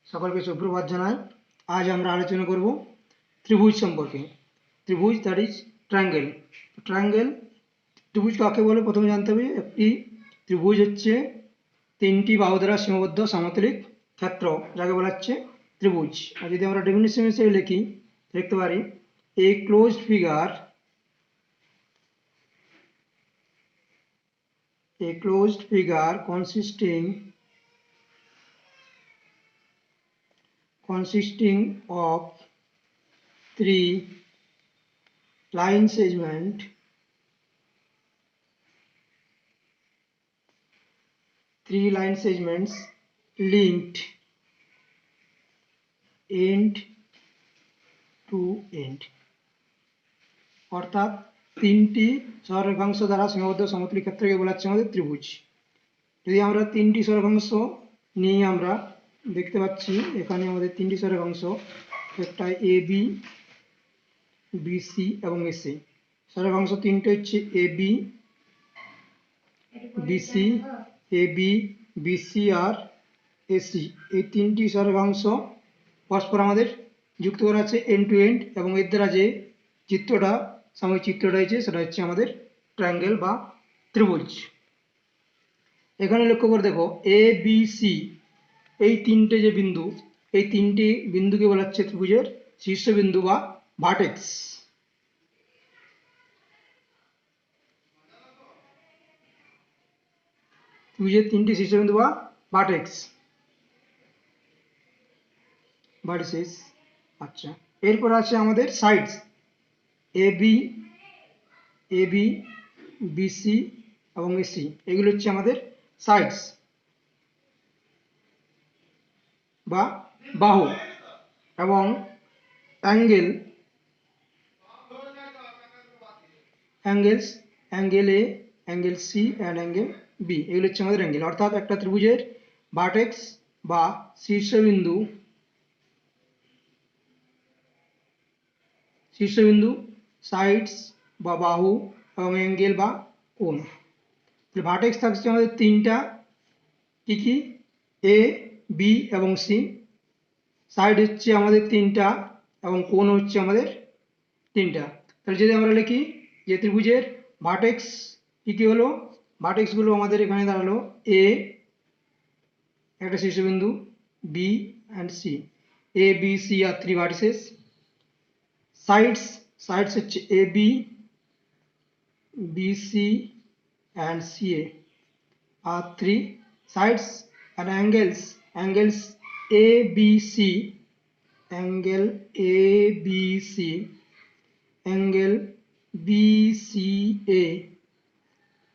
সকলকে সুপ্রভাত জানাই। আজ আমরা আলোচনা করব ত্রিভুজ সম্পর্কে। ত্রিভুজ দ্যাট ইজ ট্রায়াঙ্গেল। ট্রায়াঙ্গেল ত্রিভুজ কাকে বলে প্রথমে জানতে হবে। একটি ত্রিভুজ হচ্ছে তিনটি বাহু দ্বারা সীমাবদ্ধ সমতলিক ক্ষেত্র, যাকে বলা হচ্ছে ত্রিভুজ। আর যদি আমরা ডেফিনিশন হিসেবে লিখি লিখতে পারি a closed figure consisting of three line segments linked end to end, অর্থাৎ তিনটি সরলরেখাংশ দ্বারা সীমাবদ্ধ সমতল ক্ষেত্রকে বলা হচ্ছে আমাদের ত্রিভুজ। যদি আমরা তিনটি সরলরেখাংশ নিয়ে আমরা দেখতে পাচ্ছি এখানে আমাদের তিনটি সরলরেখাংশ, একটা এ বি, বিসি এবং এসি। সরলরেখাংশ তিনটে হচ্ছে A B, BC R AC. এই তিনটি সরলরেখাংশ পরস্পর আমাদের যুক্ত করা আছে এন্ড টু এন্ড, এবং এর দ্বারা যে সাময়িক চিত্রটা হয়েছে সেটা হচ্ছে আমাদের ট্রায়াঙ্গেল বা ত্রিভুজ। এখানে লক্ষ্য করে দেখো এ বি সি এই তিনটে যে বিন্দু, এই তিনটি বিন্দুকে বলা হচ্ছে ত্রিভুজের শীর্ষবিন্দু বা ভার্টেক্স। ত্রিভুজের তিনটি শীর্ষবিন্দু বা ভার্টিসেস। আচ্ছা, এরপর আছে আমাদের সাইডস এ বি, বিসি এবং এসি। এগুলো হচ্ছে আমাদের সাইডস বা বাহু। এবং angle A, angle C and angle B, এগুলো হচ্ছে আমাদের অ্যাঙ্গেল। অর্থাৎ একটা ত্রিভুজের ভার্টেক্স বা শীর্ষবিন্দু, সাইডস বা বাহু এবং অ্যাঙ্গেল বা কোণ। ভার্টেক্স থাকছে আমাদের তিনটা, কি এ, বি এবং সি। সাইড হচ্ছে আমাদের তিনটা এবং কোণ হচ্ছে আমাদের তিনটা। তাহলে যদি আমরা লিখি যে ত্রিভুজের ভার্টেক্স কি হলো, ভার্টেক্সগুলো আমাদের এখানে দাঁড়ালো এ একটা শীর্ষবিন্দু, B and C. A B C আর থ্রি ভার্টিসেস। সাইডস হচ্ছে A B, BC and CA are three sides, and angles ABC, angle BCA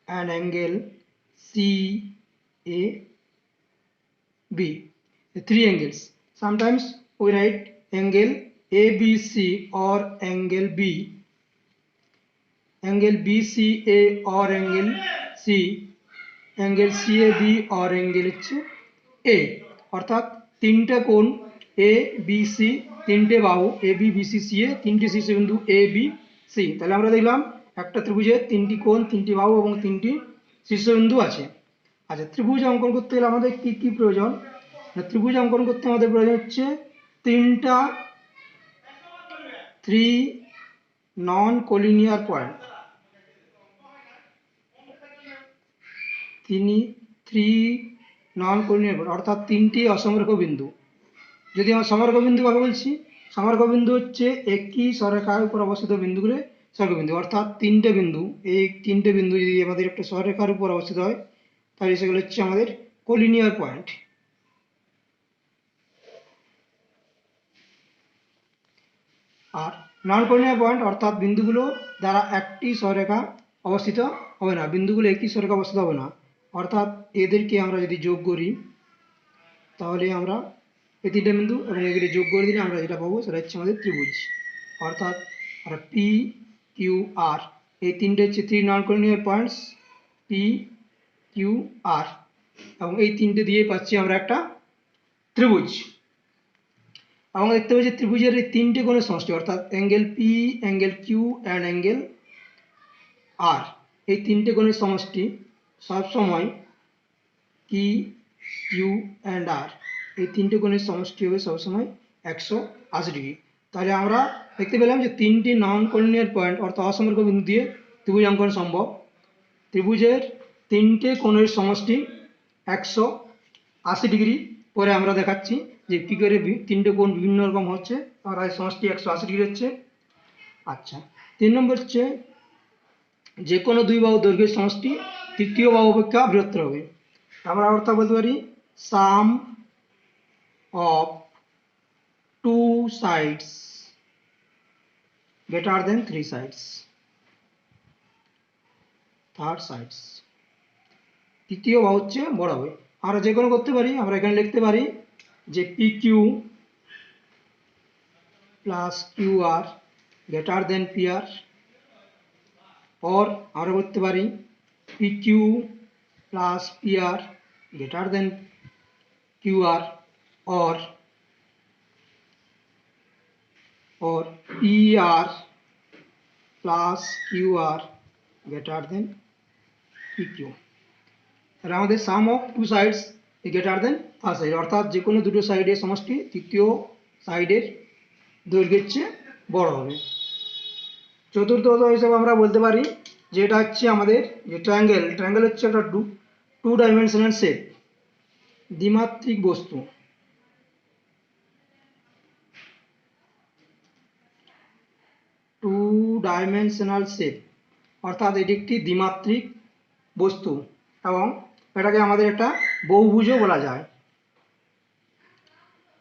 and angle CAB. The three angles. Sometimes we write angle ABC or angle B, angle BCA or angle C, angle CAB or angle A। অর্থাৎ তিনটে কোণ এ B C, তিনটে বাহু এ B BC C এ, তিনটি শীর্ষবিন্দু এ B C. তাহলে আমরা দেখলাম একটা ত্রিভুজের তিনটি কোণ, তিনটি বাহু এবং তিনটি শীর্ষবিন্দু আছে। আচ্ছা, ত্রিভুজ অঙ্কন করতে গেলে আমাদের কি কি প্রয়োজন? ত্রিভুজ অঙ্কন করতে আমাদের প্রয়োজন হচ্ছে তিনটা থ্রি নন কোলিনিয়ার পয়েন্ট, অর্থাৎ তিনটি অসমরেখ বিন্দু। যদি আমরা সমরেখ বিন্দু কাকে বলছি? সমরেখ বিন্দু হচ্ছে একই সরলরেখার উপর অবস্থিত বিন্দুগুলো সমরেখ বিন্দু। অর্থাৎ তিনটে বিন্দু, এই তিনটে বিন্দু যদি আমাদের একটা সরলরেখার উপর অবস্থিত হয় তাহলে সেগুলো হচ্ছে আমাদের কোলিনিয়ার পয়েন্ট। আর নন কোলিনিয়ার পয়েন্ট অর্থাৎ বিন্দুগুলো দ্বারা একটি সরলরেখা অবস্থিত হবে না, বিন্দুগুলো একই সরলরেখা অবস্থিত হবে না। অর্থাৎ এদেরকে আমরা যদি যোগ করি তাহলে আমরা এই তিনটে বিন্দু এবং এগুলি যোগ করে দিলে আমরা যেটা পাবো সেটা হচ্ছে আমাদের ত্রিভুজ। অর্থাৎ আমরা পি কিউ আর, এই তিনটে হচ্ছে থ্রি নন কোলিনিয়ার পয়েন্টস পি কিউ আর, এবং এই তিনটে দিয়ে পাচ্ছি আমরা একটা ত্রিভুজ। এবং দেখতে পাচ্ছি ত্রিভুজের এই তিনটে কোণের সমষ্টি, অর্থাৎ angle P, angle Q and angle R, এই তিনটে কোণের সমষ্টি সবসময় পি কিউ অ্যান্ড আর, এই তিনটে কোণের সমষ্টি হবে সবসময় 180 ডিগ্রি। তাহলে আমরা দেখতে পেলাম যে তিনটি নন কর্নিয়ার পয়েন্ট অর্থাৎ অসমরেখা বিন্দু দিয়ে ত্রিভুজ অঙ্কন সম্ভব। ত্রিভুজের তিনটে কোণের সমষ্টি 180 ডিগ্রি। পরে আমরা দেখাচ্ছি যে কী করে তিনটে কোণ বিভিন্ন রকম হচ্ছে, আর এই সমষ্টি 180 ডিগ্রি হচ্ছে। আচ্ছা, 3 নম্বর হচ্ছে যে কোনো দুই বাহু দৈর্ঘ্যের সমষ্টি তৃতীয় বাহু অপেক্ষা বৃহত্তর হবে। আমরা অর্থাৎ বলতে পারি sum of two sides greater than three sides, third sides, তৃতীয় বাহু হচ্ছে বড় হবে। আমরা যে কোনো করতে পারি, আমরা এখানে লিখতে পারি যে P Q plus Q R greater than P R, or আমরা করতে পারি P Q plus P R greater than Q R, or P R plus Q R greater than P Q. আর আমাদের sum of two sides greater than third side, অর্থাৎ যে কোনো দুটো সাইডের সমষ্টি তৃতীয় সাইডের দৈর্ঘ্যের চেয়ে বড় হবে। চতুর্থত হিসেবে আমরা বলতে পারি যে এটা হচ্ছে আমাদের যে ট্রায়াঙ্গেল হচ্ছে একটা টু ডাইমেনশনাল শেপ, দ্বিমাত্রিক বস্তু। টু ডাইমেনশনাল শেপ অর্থাৎ এটি একটি দ্বিমাত্রিক বস্তু এবং এটাকে আমাদের একটা বহুভুজও বলা যায়।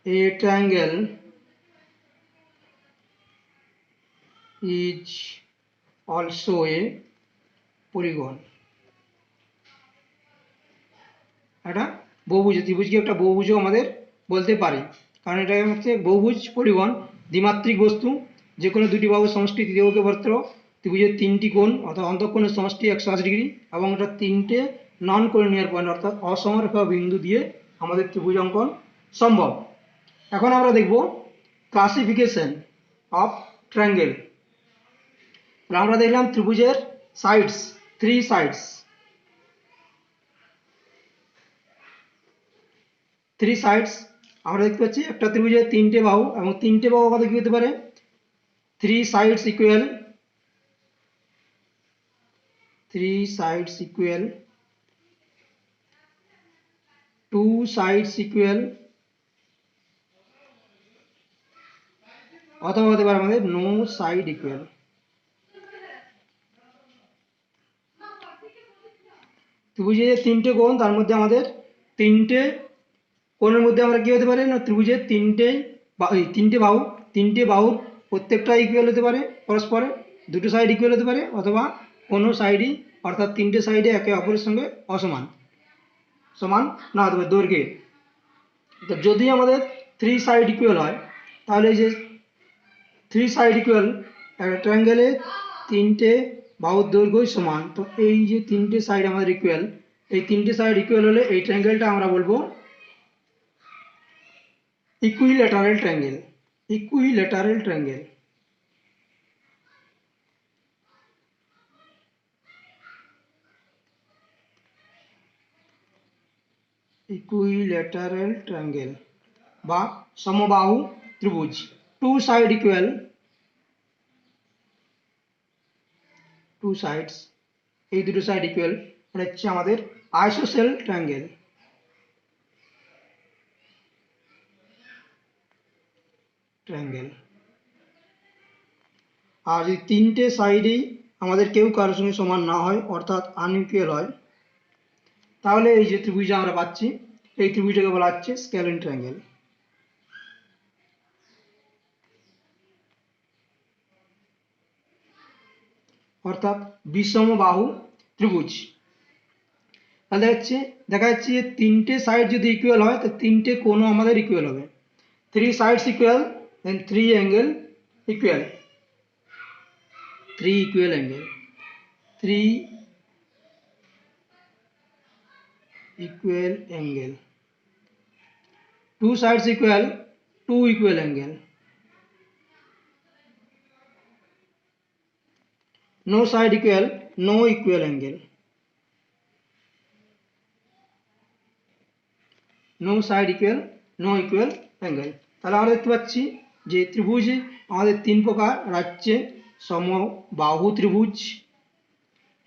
A triangle is also a polygon. এটা বহুভুজ, ত্রিভুজকে একটা বহুভুজও আমাদের বলতে পারি, কারণ এটা হচ্ছে বহুভুজ পলিগন, দ্বিমাত্রিক বস্তু, যে কোনো দুটি বাহুর সমষ্টি তৃতীয় বাহুকে বর্তর। ত্রিভুজের তিনটি কোণ অর্থাৎ অন্তঃকোণের সমষ্টি 180 ডিগ্রি এবং এটা তিনটে নন কর্নিয়ার পয়েন্ট অর্থাৎ অসমরেখা বিন্দু দিয়ে আমাদের ত্রিভুজ অঙ্কন সম্ভব। এখন আমরা দেখব ক্লাসিফিকেশন অফ ট্রায়াঙ্গেল। আমরা দেখলাম ত্রিভুজের সাইডস, থ্রি সাইডস আমরা দেখতে পাচ্ছি একটা ত্রিভুজের তিনটে বাহু, এবং তিনটে বাহু আমাদের কি হতে পারে, three sides equal two sides equal, অথবা হতে পারে আমাদের নো সাইড ইকুয়াল। ত্রিভুজের তিনটে কোণ, তার মধ্যে আমাদের তিনটে কোণের মধ্যে আমরা কি হতে পারে না, ত্রিভুজের তিনটে বাহুর প্রত্যেকটা ইকুয়াল হতে পারে পরস্পরে, দুটো সাইড ইকুয়াল হতে পারে, অথবা কোনো সাইডই অর্থাৎ তিনটে সাইডে একে অপরের সঙ্গে সমান না হতে পারে দৈর্ঘ্যে। তো যদি আমাদের থ্রি সাইড ইকুয়াল হয়, তাহলে এই যে থ্রি সাইড ইকুয়াল একটা ট্রায়াঙ্গেলে তিনটে বাহুর দৈর্ঘ্যই সমান, তো এই যে তিনটে সাইড আমাদের ইকুয়াল, এই তিনটে সাইড ইকুয়াল হলে এই ট্রায়াঙ্গেলটা আমরা বলবো ইকুইল্যাটারাল ট্রায়াঙ্গেল। ইকুইল্যাটারাল ট্রায়াঙ্গেল বা সমবাহু ত্রিভুজ। Two side equal, two sides এই দুটো সাইড ইকুয়াল মানে হচ্ছে আমাদের আইসোসেল ট্রায়াঙ্গেল। আর যদি তিনটে সাইডেই আমাদের কেউ কারোর সঙ্গে সমান না হয় অর্থাৎ আনইকুয়াল হয়, তাহলে এই যে ত্রিভুজটা আমরা পাচ্ছি এই ত্রিভুজটাকে বলা হচ্ছে স্ক্যালন ট্রায়াঙ্গেল। অর্থাৎ বিষমবাহু ত্রিভুজ। তাহলে দেখা যাচ্ছে যে তিনটে সাইড যদি ইকুয়াল হয় তো তিনটে কোণও আমাদের ইকুয়াল হবে। Three sides equal, then three angle equal, three equal angle, two sides equal, two equal angle, no side equal, no equal angle, no side equal, no equal angle. তাহলে আমরা দেখতে পাচ্ছি যে ত্রিভুজ আমাদের তিন প্রকার হচ্ছে সমবাহু ত্রিভুজ,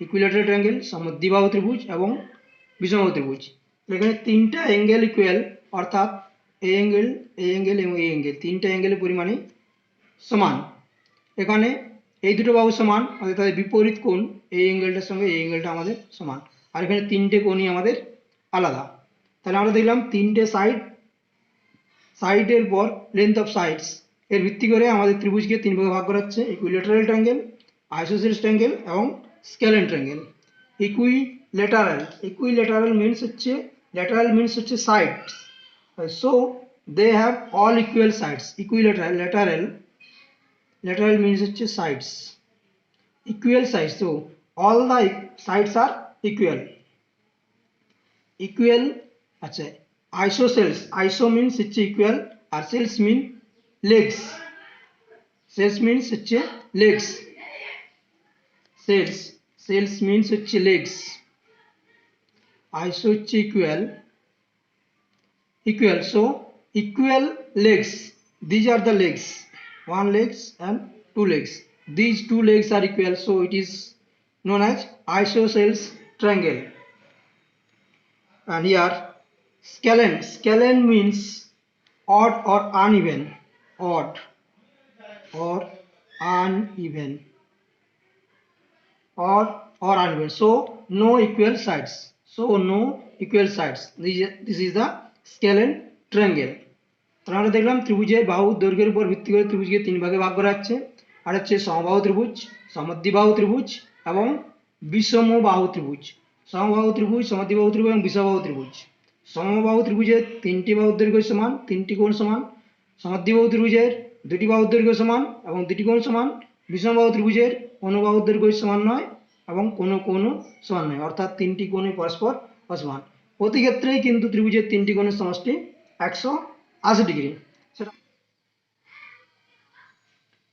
ইকুইল্যাটারাল ট্রায়াঙ্গেল, সমদ্বিবাহু ত্রিভুজ এবং বিষমবাহু ত্রিভুজ। এখানে তিনটা অ্যাঙ্গেল ইকুয়াল, অর্থাৎ এই অ্যাঙ্গেল, এই অ্যাঙ্গেল এবং এই অ্যাঙ্গেল, তিনটা অ্যাঙ্গেলের পরিমাণে সমান। এখানে এই দুটো বাহু সমান, অর্থাৎ তাদের বিপরীত কোণ এই অ্যাঙ্গেলটার সঙ্গে এই অ্যাঙ্গেলটা আমাদের সমান, আর এখানে তিনটে কোণই আমাদের আলাদা। তাহলে আমরা দেখলাম তিনটে সাইডের পর লেন্থ অফ সাইডস এর ভিত্তি করে আমাদের ত্রিভুজকে তিন ভাগে ভাগ করা হচ্ছে: ইকুইল্যাটারাল ট্রায়াঙ্গেল, আইসোসেলেস ট্রায়াঙ্গেল এবং স্কেলেন ট্রায়াঙ্গেল। ইকুইল্যাটারাল মিনস হচ্ছে sides, so they have all equal sides. Lateral means হচ্ছে sides, equal sides, so all the sides are equal। আচ্ছা, আইসো মিনস হচ্ছে ইকুয়াল, আর সেলস মিন লেগস। সেলস মিনস হচ্ছে legs. আইসো হচ্ছে equal, so equal legs, these are the legs, one legs and two legs, these two legs are equal, so it is known as isosceles triangle. And here scalene means odd or uneven, or uneven, so no equal sides, this is the scalene triangle. তাহলে আমরা দেখলাম ত্রিভুজের বাহু দৈর্ঘ্যের উপর ভিত্তি করে ত্রিভুজকে তিন ভাগে ভাগ করা যাচ্ছে, আর হচ্ছে সমবাহু ত্রিভুজ, সমদ্বিবাহু ত্রিভুজ এবং বিষমবাহু ত্রিভুজ। সমবাহু ত্রিভুজ, সমদ্বিবাহু ত্রিভুজ এবং বিষমবাহু ত্রিভুজ। সমবাহু ত্রিভুজের তিনটি বাহুর দৈর্ঘ্য সমান, তিনটি কোণ সমান। সমদ্বিবাহু ত্রিভুজের দুটি বাহুর দৈর্ঘ্য সমান এবং দুটি কোণ সমান। বিষমবাহু ত্রিভুজের কোনো বাহুর দৈর্ঘ্য সমান নয় এবং কোনো কোণও সমান নয়, অর্থাৎ তিনটি কোণই পরস্পর অসমান। প্রতি ক্ষেত্রেই কিন্তু ত্রিভুজের তিনটি কোণের সমষ্টি 180 ডিগ্রি।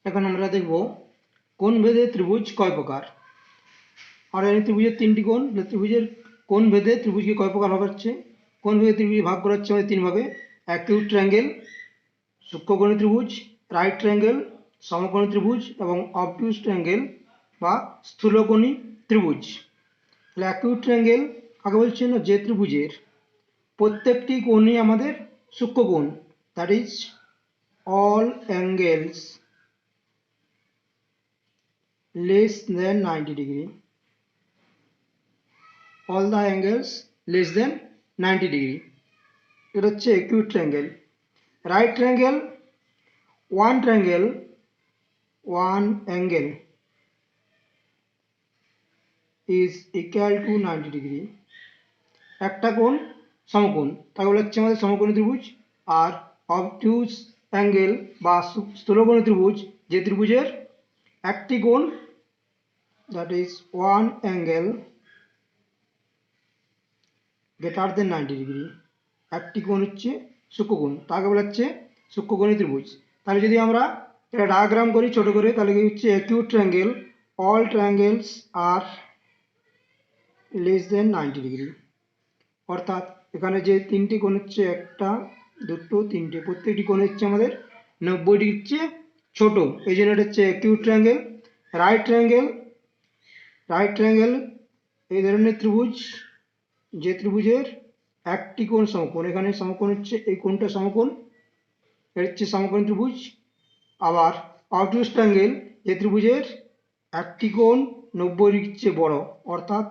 এখন আমরা দেখব কোণ ভেদে ত্রিভুজ কয় প্রকার। আর এই ত্রিভুজের তিনটি কোণ, ত্রিভুজের কোণ ভেদে ত্রিভুজকে কয় প্রকার ভাগ হচ্ছে। কোণ ভেদে ত্রিভুজ ভাগ করা হচ্ছে আমাদের তিন ভাগে: অ্যাকিউট ট্রায়াঙ্গেল, সূক্ষ্মকোণী ত্রিভুজ, রাইট ট্রায়াঙ্গেল, সমকোণী ত্রিভুজ এবং অবটিউজ ট্রায়াঙ্গেল বা স্থূলকোণী ত্রিভুজ। তাহলে অ্যাকিউট ট্রায়াঙ্গেল কাকে বলছে না, যে ত্রিভুজের প্রত্যেকটি কোণই আমাদের সূক্ষ্মকোণ, that is all angles less than 90 degree, all the angles less than 90 degree, এটা হচ্ছে acute triangle. Right triangle, one angle is equal to 90 degree, একটা কোণ সমকোণ, তাকে বলা হচ্ছে আমাদের সমকোণী ত্রিভুজ। আর অবটিউজ অ্যাঙ্গেল বা স্থূলকোণী ত্রিভুজ, যে ত্রিভুজের একটি কোণ, that is one angle greater than 90 degree, একটি কোণ হচ্ছে সূক্ষ্মকোণ, তাকে বলা হচ্ছে সূক্ষ্মকোণী ত্রিভুজ। তাহলে যদি আমরা এটা ডায়াগ্রাম করি ছোট করে, তাহলে কি হচ্ছে acute triangle, all triangles are less than 90 degree, অর্থাৎ এখানে যে তিনটি কোণ হচ্ছে, একটা দুটো তিনটে, প্রত্যেকটি কোণ হচ্ছে আমাদের 90 ডিগ্রির চেয়ে ছোট, এই জন্য এটা হচ্ছে অ্যাকিউট ট্রায়াঙ্গেল। রাইট ট্রায়াঙ্গেল এই ধরনের ত্রিভুজ, যে ত্রিভুজের একটি কোণ সমকোণ, এখানে সমকোণ হচ্ছে এই কোণটা সমকোণ, এটা হচ্ছে সমকোণ ত্রিভুজ। আবার অবটিউজ ট্রায়াঙ্গেল, যে ত্রিভুজের একটি কোণ 90 ডিগ্রির চেয়ে বড়, অর্থাৎ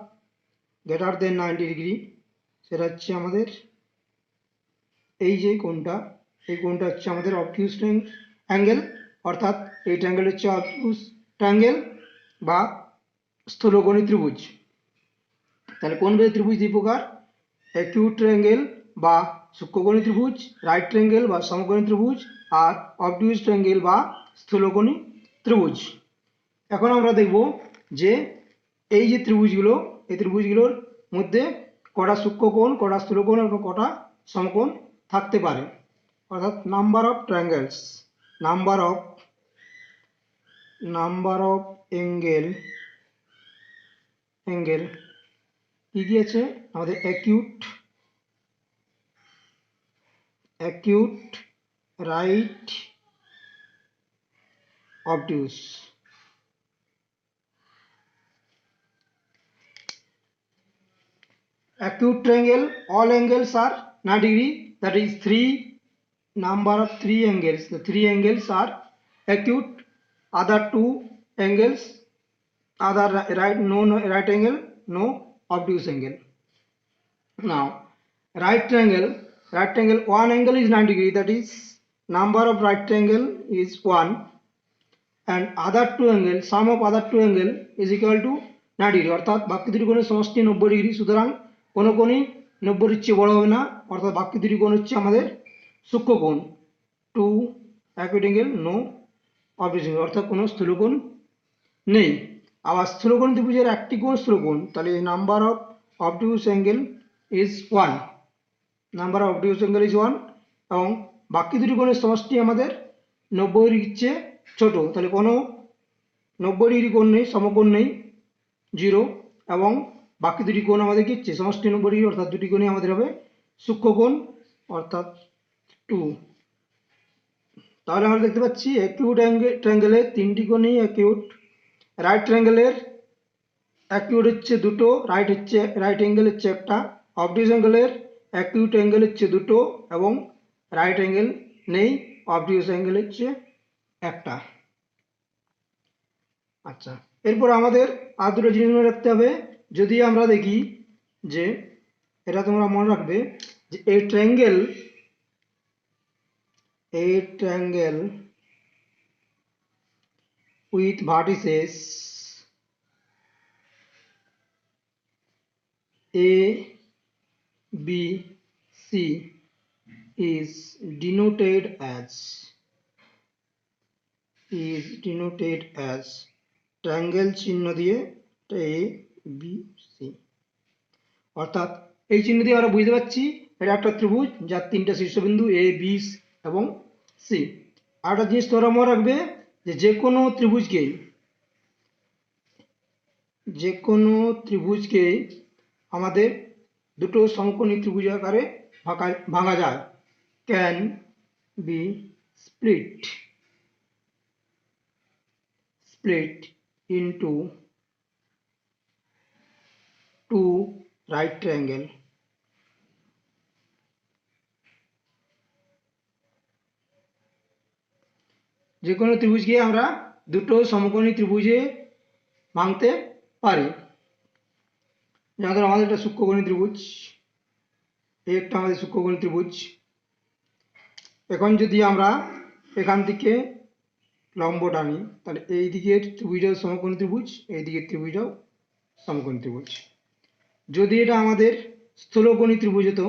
গ্রেটার দেন 90 ডিগ্রি, সেটা হচ্ছে আমাদের এই যে কোণটা, এই কোণটা হচ্ছে আমাদের অবটিউজ অ্যাঙ্গেল, অর্থাৎ এই ট্রায়াঙ্গেল হচ্ছে অবটিউজ ট্রায়াঙ্গেল বা স্থূলকোণী ত্রিভুজ। তাহলে কোণ ভেদে ত্রিভুজ দুই প্রকার: অ্যাকিউট ট্রায়াঙ্গেল বা সূক্ষ্মকোণী ত্রিভুজ, রাইট ট্রায়াঙ্গেল বা সমকোণী ত্রিভুজ, আর অবটিউজ ট্রায়াঙ্গেল বা স্থূলকোণী ত্রিভুজ। এখন আমরা দেখব যে এই যে ত্রিভুজগুলো, এই ত্রিভুজগুলোর মধ্যে কটা সূক্ষ্মকোণ, কটা স্থূলকোণ এবং কটা সমকোণ থাকতে পারে, অর্থাৎ number of triangles, number of angle কি কি আছে আমাদের: acute, acute right obtuse. Acute triangle, all angles are 90 degree, that is three number of three angles. The three angles are acute, other two angles, other right, no right angle, no obtuse angle. Now right triangle, one angle is 90 degree, that is number of right triangle is 1, and other two angle, sum of other two angle is equal to 90 degree, অর্থাৎ বাকি দুটি কোণের সমষ্টি 90 degree. সুতরাং কোনো কোণই 90 এর চেয়ে বড় হবে না, অর্থাৎ বাকি দুটি কোণ হচ্ছে আমাদের সূক্ষ্ম কোণ। Two acute angle, no obtuse angle, অর্থাৎ কোনো স্থূলকোণ নেই। আবার স্থূলকোণ ত্রিভুজের একটি কোণ স্থূলকোণ, তাহলে number of obtuse angle is 1, number of obtuse angle is 1, এবং বাকি দুটি কোণের সমষ্টি আমাদের 90 ডিগ্রির চেয়ে ছোট, তাহলে কোনো 90 ডিগ্রি কোণ নেই, সমকোণ নেই, 0, এবং বাকি দুটি কোণ আমাদের কি হচ্ছে সমষ্টি 90 ডিগ্রি, অর্থাৎ দুটি কোণই আমাদের হবে সূক্ষ্মকোণ, অর্থাৎ 2। তাহলে আমরা দেখতে পাচ্ছি অ্যাকিউট ট্রায়াঙ্গেলের তিনটি কোণই অ্যাকিউট। রাইট ট্রায়াঙ্গেলের অ্যাকিউট হচ্ছে দুটো, রাইট অ্যাঙ্গেল হচ্ছে একটা। অবটিউজ অ্যাঙ্গেলের অ্যাকিউট অ্যাঙ্গেল হচ্ছে দুটো এবং রাইট অ্যাঙ্গেল নেই, অবটিউজ অ্যাঙ্গেল হচ্ছে একটা। আচ্ছা, এরপর আমাদের আর দুটো জিনিস মনে রাখতে হবে। যদি আমরা দেখি যে, এটা তোমরা মনে রাখবে যে এই triangle with vertices A, B, C is denoted as triangle চিহ্ন দিয়ে A, B, C, অর্থাৎ এই চিহ্ন দিয়ে আমরা বুঝতে পারছি এটা একটা ত্রিভুজ যার তিনটা শীর্ষবিন্দু A, B এবং C। আর একটা জিনিস তোমরা মনে রাখবে যে কোনো ত্রিভুজকে আমাদের দুটো সমকোণী ত্রিভুজ আকারে ভাঙা যায়, can be split into two right triangle. যে কোনো ত্রিভুজকে আমরা দুটো সমকোণী ত্রিভুজে ভাঙতে পারি। যেমন আমাদের একটা সূক্ষ্মকোণী ত্রিভুজ, এই একটা আমাদের সূক্ষ্মকোণী ত্রিভুজ। এখন যদি আমরা এখান থেকে লম্ব টানি, তাহলে এই দিকের ত্রিভুজটাও সমকোণী ত্রিভুজ, এই দিকের ত্রিভুজটাও সমকোণী ত্রিভুজ। যদি এটা আমাদের স্থূলকোণী ত্রিভুজ হতো,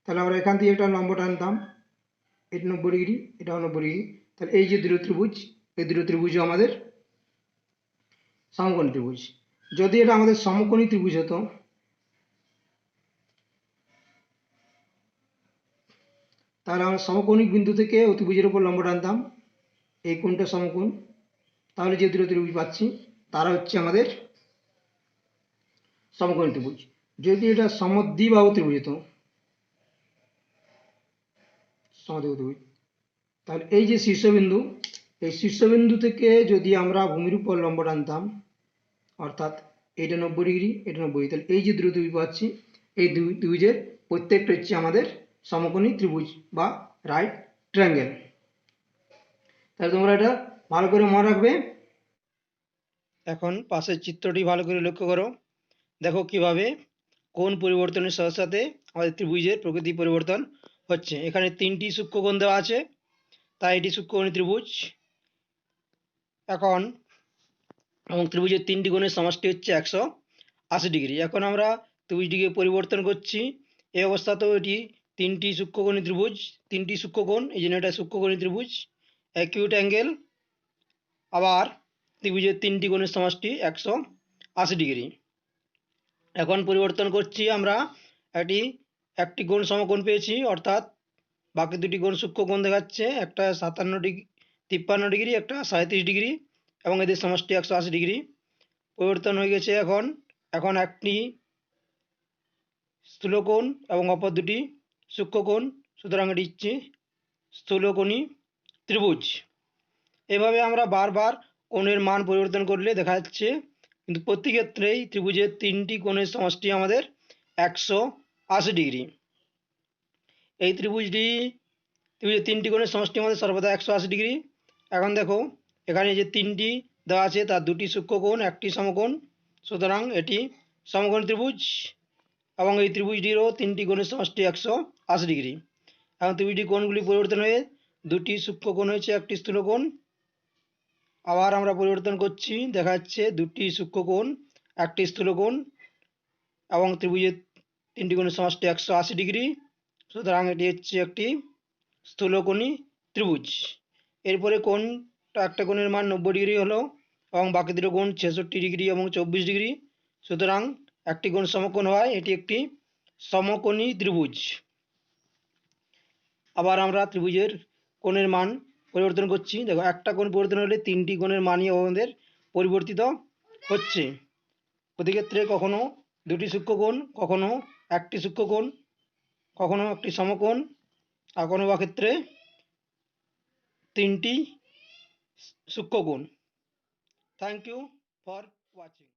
তাহলে আমরা এখান থেকে একটা লম্ব টানতাম, এটা 90 ডিগ্রি, এটাও 90 ডিগ্রি, তাহলে এই যে দুটো ত্রিভুজ, এই দুটো ত্রিভুজও আমাদের সমকোণী ত্রিভুজ। যদি এটা আমাদের সমকোণী ত্রিভুজ হতো, তাহলে আমরা সমকোণিক বিন্দু থেকে অতিভুজের উপর লম্ব টানতাম, এই কোণটা সমকোণ, তাহলে যে দুটো ত্রিভুজ পাচ্ছি তারা হচ্ছে আমাদের সমকোণী ত্রিভুজ। যদি এটা সমদ্বিবাহু ত্রিভুজ হতো, তাহলে এই যে শীর্ষবিন্দু, এই শীর্ষবিন্দু থেকে যদি আমরা ভূমির উপর লম্ব টানতাম, অর্থাৎ এটা 90 ডিগ্রি, এটা 90 ডিগ্রি, তাহলে এই যে দুটো ত্রিভুজ পাচ্ছি, এই দুই ত্রিভুজের প্রত্যেকটা হচ্ছে আমাদের সমকোণী ত্রিভুজ বা রাইট ট্রায়াঙ্গেল। তাহলে তোমরা এটা ভালো করে মনে রাখবে। এখন পাশের চিত্রটি ভালো করে লক্ষ্য করো, দেখো কিভাবে কোণ পরিবর্তনের সাথে সাথে আমাদের ত্রিভুজের প্রকৃতি পরিবর্তন হচ্ছে। এখানে তিনটি সূক্ষ্মকোণ দেওয়া আছে, তাই এটি সূক্ষ্মকোণী ত্রিভুজ। এবং ত্রিভুজের তিনটি কোণের সমষ্টি হচ্ছে 180 ডিগ্রি। এখন আমরা ত্রিভুজটিকে পরিবর্তন করছি, এই অবস্থাতেও এটি তিনটি সূক্ষ্মকোণী ত্রিভুজ, তিনটি সূক্ষ্মকোণ, এই জন্য এটা সূক্ষ্মকোণী ত্রিভুজ, অ্যাকিউট অ্যাঙ্গেল। আবার ত্রিভুজের তিনটি কোণের সমষ্টি 180 ডিগ্রি। এখন পরিবর্তন করছি আমরা, একটি কোণ সমকোণ পেয়েছি, অর্থাৎ বাকি দুটি কোণ সূক্ষ্মকোণ দেখাচ্ছে, একটা 53 ডিগ্রি, একটা 37 ডিগ্রি, এবং এদের সমষ্টি 180 ডিগ্রি। পরিবর্তন হয়ে গেছে। এখন একটি স্থূলকোণ এবং অপর দুটি সূক্ষ্মকোণ, সুতরাং এটি হচ্ছে স্থূলকোণী ত্রিভুজ। এভাবে আমরা বারবার কোণের মান পরিবর্তন করলে দেখা যাচ্ছে কিন্তু প্রতি ক্ষেত্রেই ত্রিভুজের তিনটি কোণের সমষ্টি আমাদের 180 ডিগ্রি। এই ত্রিভুজের তিনটি কোণের সমষ্টি আমাদের সর্বদা 180 ডিগ্রি। এখন দেখো এখানে যে তিনটি দেওয়া আছে তার দুটি সূক্ষ্মকোণ একটি সমকোণ, সুতরাং এটি সমকোণী ত্রিভুজ এবং এই ত্রিভুজটিরও তিনটি কোণের সমষ্টি 180 ডিগ্রি। এখন ত্রিভুজটির কোণগুলি পরিবর্তন হয়ে দুটি সূক্ষ্মকোণ হয়েছে একটি স্থূলকোণ। আবার আমরা পরিবর্তন করছি, দেখা যাচ্ছে দুটি সূক্ষ্মকোণ একটি স্থূলকোণ এবং ত্রিভুজের তিনটি কোণের সমষ্টি 180 ডিগ্রি, সুতরাং এটি হচ্ছে একটি স্থূলকোণী ত্রিভুজ। এরপরে কোণটা একটা কোণের মান 90 ডিগ্রি হলো এবং বাকি দুটো কোণ 66 ডিগ্রি এবং 24 ডিগ্রি, সুতরাং একটি কোণ সমকোণ হয়, এটি একটি সমকোণী ত্রিভুজ। আবার আমরা ত্রিভুজের কোণের মান পরিবর্তন করছি, দেখো একটা কোণ পরিবর্তন হলে তিনটি কোণের মানই আমাদের পরিবর্তিত হচ্ছে। প্রতি ক্ষেত্রে কখনো দুটি সূক্ষ্মকোণ, কখনো একটি সূক্ষ্মকোণ, কখনো একটি সমকোণ, আর কোনো বা ক্ষেত্রে তিনটি সূক্ষ্মকোণ। Thank you for watching.